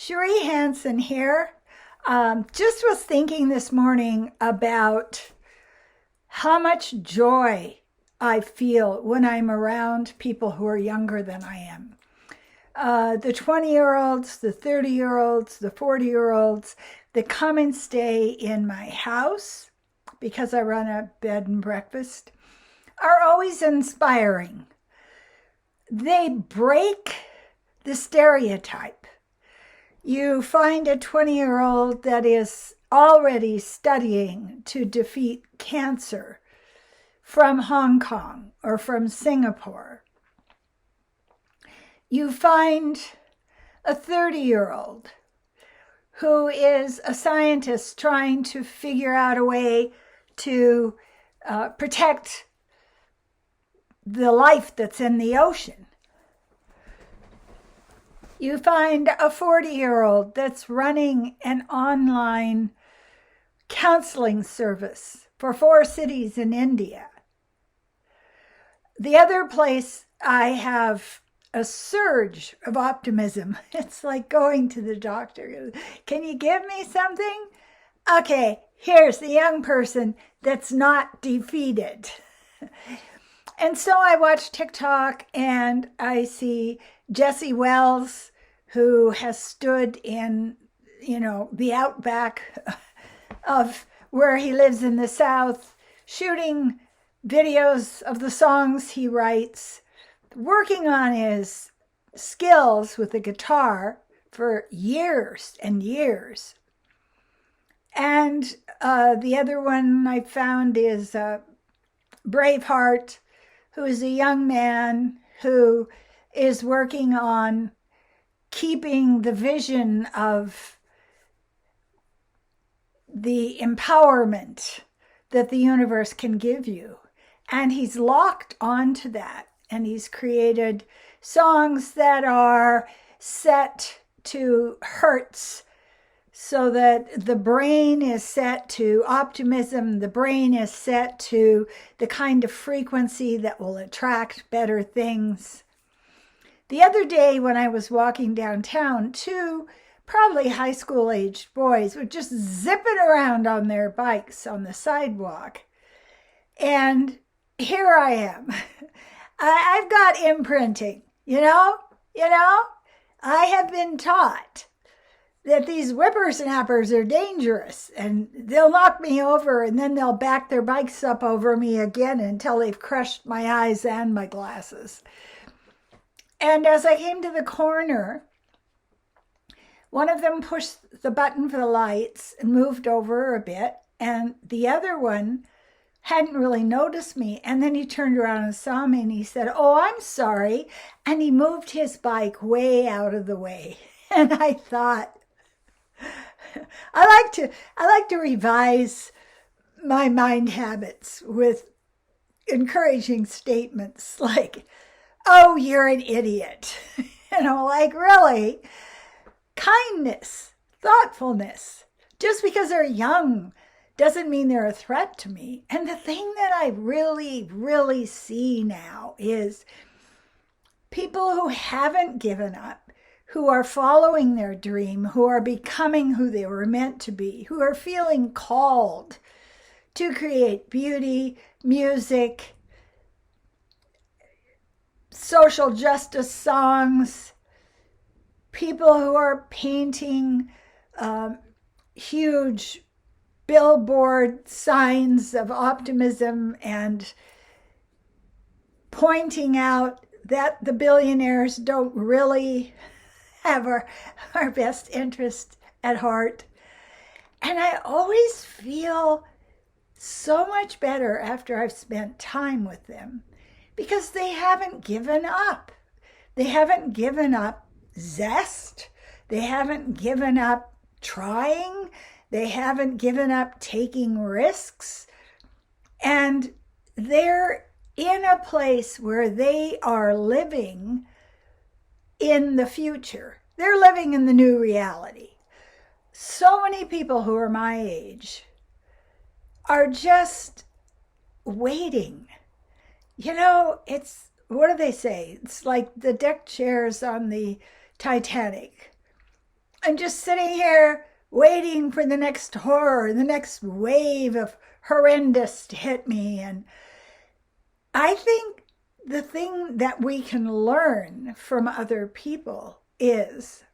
Cherie Hanson here. Just was thinking this morning about how much joy I feel when I'm around people who are younger than I am. The 20-year-olds, the 30-year-olds, the 40-year-olds that come and stay in my house because I run a bed and breakfast are always inspiring. They break the stereotype. You find a 20-year-old that is already studying to defeat cancer from Hong Kong or from Singapore. You find a 30-year-old who is a scientist trying to figure out a way to protect the life that's in the ocean. You find a 40-year-old that's running an online counseling service for 4 cities in India. The other place I have a surge of optimism. It's like going to the doctor. Can you give me something? Okay, here's the young person that's not defeated. And so I watch TikTok and I see Jesse Wells, who has stood in, the outback of where he lives in the South, shooting videos of the songs he writes, working on his skills with the guitar for years and years. And the other one I found is Braveheart, who is a young man who is working on keeping the vision of the empowerment that the universe can give you. And he's locked onto that. And he's created songs that are set to hertz so that the brain is set to optimism. The brain is set to the kind of frequency that will attract better things. The other day when I was walking downtown, 2 probably high school aged boys were just zipping around on their bikes on the sidewalk. And here I am. I've got imprinting, I have been taught that these whippersnappers are dangerous and they'll knock me over and then they'll back their bikes up over me again until they've crushed my eyes and my glasses. And as I came to the corner, one of them pushed the button for the lights and moved over a bit, and the other one hadn't really noticed me. And then he turned around and saw me and he said, "Oh, I'm sorry." And he moved his bike way out of the way. And I thought, I like to revise my mind habits with encouraging statements like, "Oh, you're an idiot." Really, kindness, thoughtfulness. Just because they're young doesn't mean they're a threat to me. And the thing that I really, really see now is people who haven't given up, who are following their dream, who are becoming who they were meant to be, who are feeling called to create beauty, music, social justice songs, people who are painting huge billboard signs of optimism and pointing out that the billionaires don't really have our best interest at heart. And I always feel so much better after I've spent time with them because they haven't given up. They haven't given up zest. They haven't given up trying. They haven't given up taking risks. And they're in a place where they are living in the future. They're living in the new reality. So many people who are my age are just waiting. What do they say? It's like the deck chairs on the Titanic. I'm just sitting here waiting for the next horror, the next wave of horrendous to hit me. And I think the thing that we can learn from other people is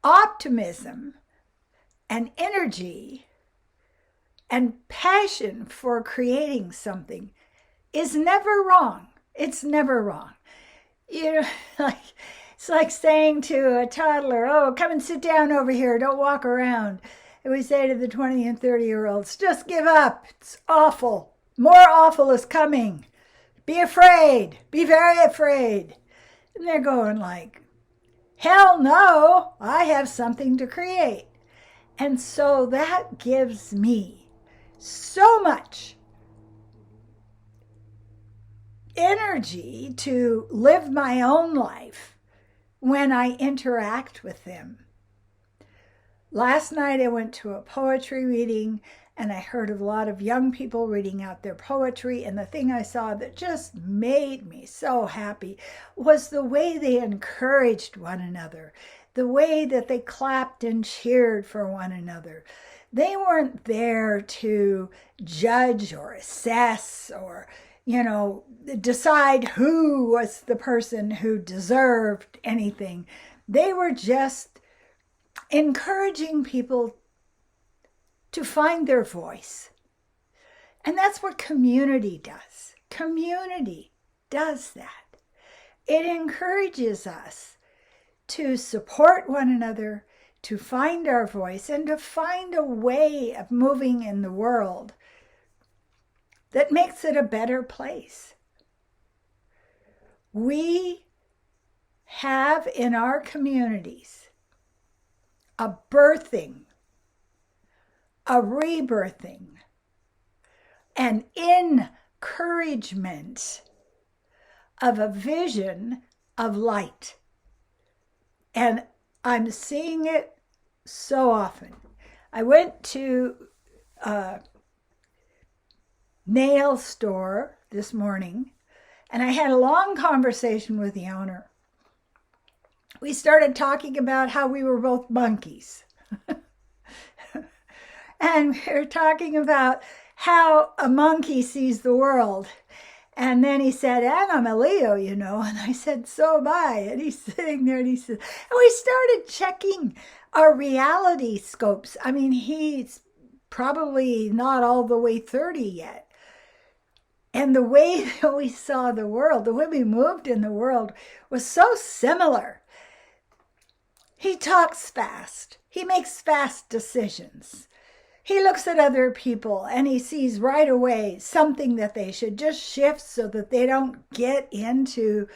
optimism and energy and passion for creating something is never wrong. It's never wrong. You know, it's like saying to a toddler, oh, come and sit down over here, don't walk around. And we say to the 20 and 30-year-olds, just give up. It's awful. More awful is coming. Be afraid. Be very afraid. And they're going like, hell no, I have something to create. And so that gives me so much energy to live my own life when I interact with them. Last night I went to a poetry reading and I heard a lot of young people reading out their poetry, and the thing I saw that just made me so happy was the way they encouraged one another, the way that they clapped and cheered for one another. They weren't there to judge or assess or, decide who was the person who deserved anything. They were just encouraging people to find their voice. And that's what community does. Community does that. It encourages us to support one another, to find our voice, and to find a way of moving in the world that makes it a better place. We have in our communities a birthing, a rebirthing, an encouragement of a vision of light. And I'm seeing it so often. I went to a nail store this morning and I had a long conversation with the owner. We started talking about how we were both monkeys. And we were talking about how a monkey sees the world. And then he said, and I'm a Leo, And I said, so am I. And he's sitting there and he said, and we started checking our reality scopes. I mean, he's probably not all the way 30 yet. And the way that we saw the world, the way we moved in the world was so similar. He talks fast. He makes fast decisions. He looks at other people and he sees right away something that they should just shift so that they don't get into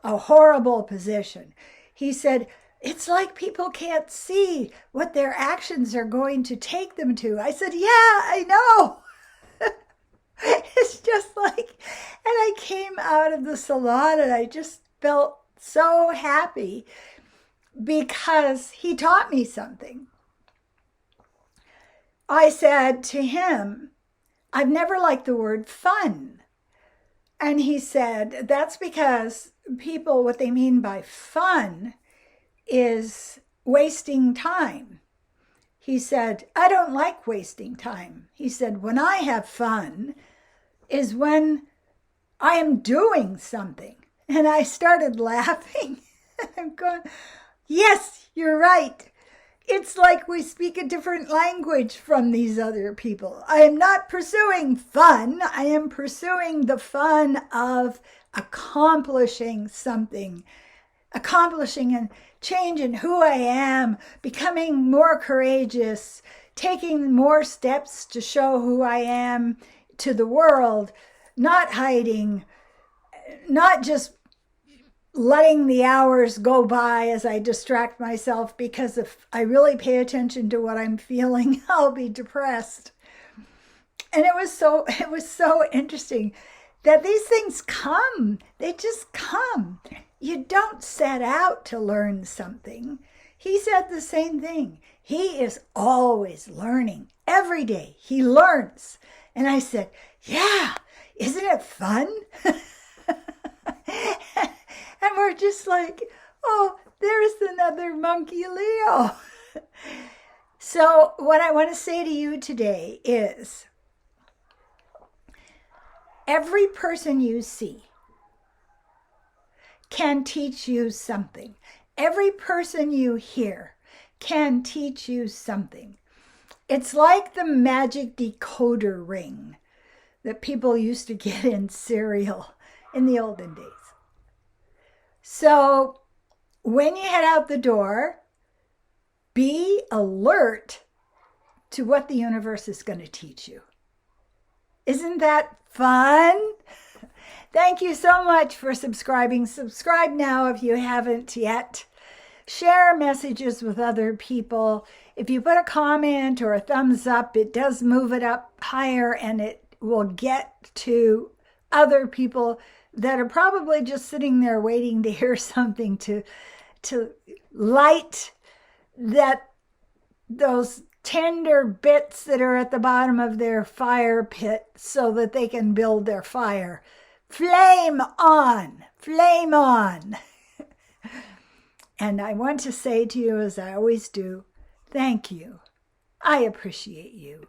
a horrible position. He said, it's like people can't see what their actions are going to take them to. I said, yeah, I know. It's just like, and I came out of the salon and I just felt so happy because he taught me something. I said to him, I've never liked the word fun. And he said, that's because people, what they mean by fun is wasting time. He said, I don't like wasting time. He said, when I have fun is when I am doing something. And I started laughing. I'm going, yes, you're right. It's like we speak a different language from these other people. I am not pursuing fun. I am pursuing the fun of accomplishing something, accomplishing and changing who I am, becoming more courageous, taking more steps to show who I am to the world, not hiding, not just letting the hours go by as I distract myself, because if I really pay attention to what I'm feeling, I'll be depressed. And it was so interesting that these things come. They just come. You don't set out to learn something. He said the same thing. He is always learning. Every day he learns. And I said, yeah, isn't it fun? And we're just like, oh, there's another monkey Leo. So what I want to say to you today is every person you see can teach you something. Every person you hear can teach you something. It's like the magic decoder ring that people used to get in cereal in the olden days. So when you head out the door, be alert to what the universe is going to teach you. Isn't that fun? Thank you so much for subscribing. Subscribe now if you haven't yet. Share messages with other people. If you put a comment or a thumbs up, it does move it up higher and it will get to other people that are probably just sitting there waiting to hear something to light those tender bits that are at the bottom of their fire pit so that they can build their fire. Flame on, flame on. And I want to say to you, as I always do, thank you. I appreciate you.